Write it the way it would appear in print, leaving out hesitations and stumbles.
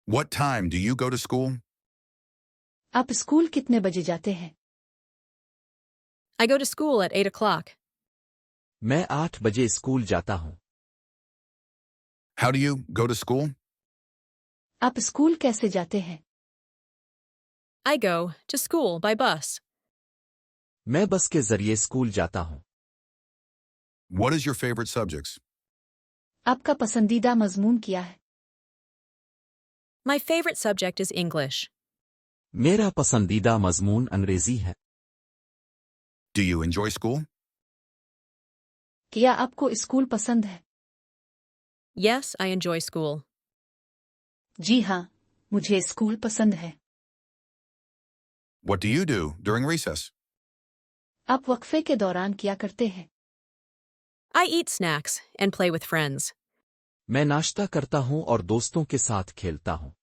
What time do you go to school? आप school कितने बजे जाते हैं? I go to school at 8 o'clock. मैं 8 बजे स्कूल जाता हूँ। How do you go to school? आप स्कूल कैसे जाते हैं? I go to school by bus. मैं बस के जरिए स्कूल जाता हूँ। What is your favorite subjects? आपका पसंदीदा मजमून क्या है? My favorite subject is English. मेरा पसंदीदा मजमून अंग्रेजी है। Do you enjoy school? क्या आपको स्कूल पसंद है? Yes, I enjoy school. जी हाँ, मुझे स्कूल पसंद है। What do you do during recess? आप वक्फे के दौरान क्या करते हैं? I eat snacks and play with friends. मैं नाश्ता करता हूँ और दोस्तों के साथ खेलता हूँ।